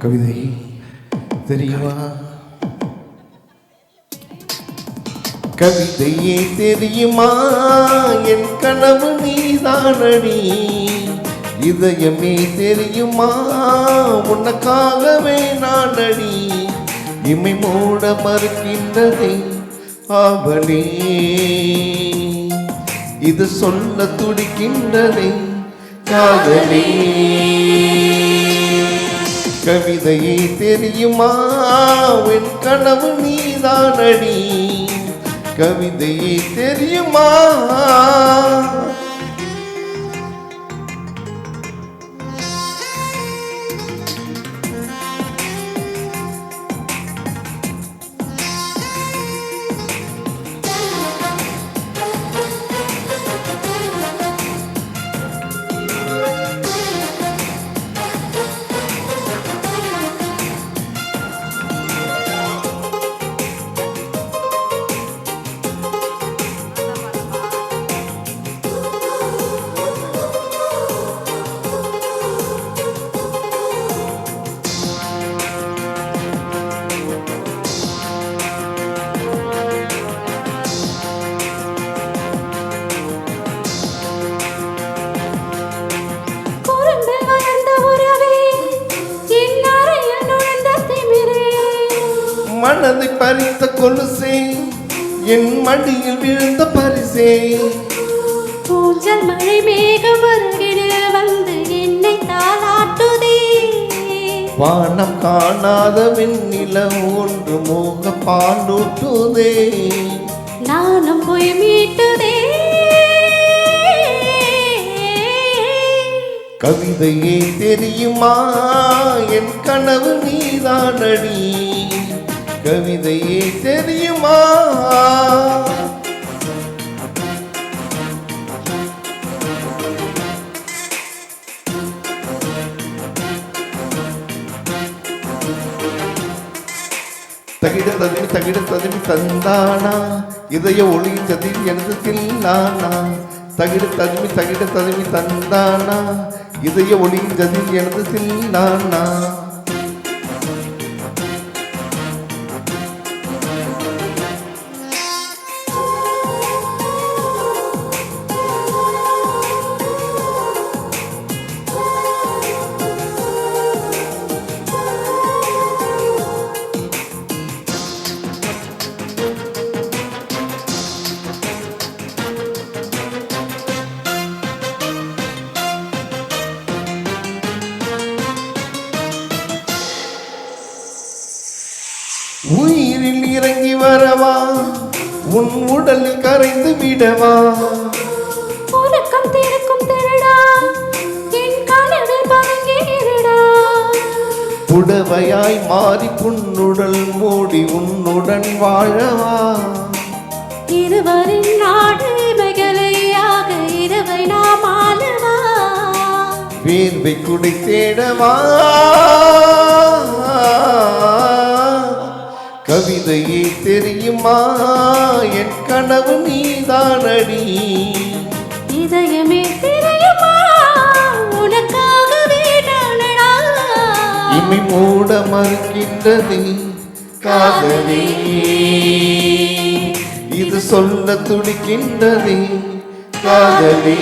கவிதை தெரியுமா? கவிதையே தெரியுமா? என் கனவு நீதானடி. இதயமே தெரியுமா? உனக்காகவே நானடி. இமை மூட மறுக்கின்றதே அவளே, இது சொல்ல துடிக்கின்றதே காதலே. கவிதையே தெரியுமா? என் கனவு நீதானடி. கவிதையே தெரியுமா? மனதை பறித்த கொலுசே, என் மடியில் விழுந்த பரிசே. பூஞ்சல் மழை மேகம் அருகில் வந்து என்னை தாளாட்டுதே. வானம் காணாத வெண்ணிலம் ஒன்று மோக பாலூட்டுதே. நானும் போய் மீட்டுதே. கவிதையே தெரியுமா? என் கனவு நீதானடி. கவிதையே தெரியுமா? தகிட ததுமி தகிட ததுமி தந்தானா, இதய ஒளி சதி எனது தில்லானா. தகிட ததுமி தந்தானா, இதய ஒளி சதி எனது தில்லானா. உயிரில் இறங்கி வரவா? உன் உடலில் கரைந்து விடவா? உனக்கும் திறக்கும் திருடா, என் கனவில் பதுங்கிடுடா. புடவையாய் மாறி புன்னுடல் மூடி உன்னுடன் வாழவா? இருவரின் நாடு மகளையாக இரவை நாம் ஆளவா? வேர்வை குடை தேடவா? கவிதையே தெரியுமா? என் கனவு நீதானடி. இதயமே தெரியுமா? உனக்காகவே நானடா. இமை மூட மறுக்கின்றதே காதலே, இது சொல்ல துடிக்கின்றதே காதலே.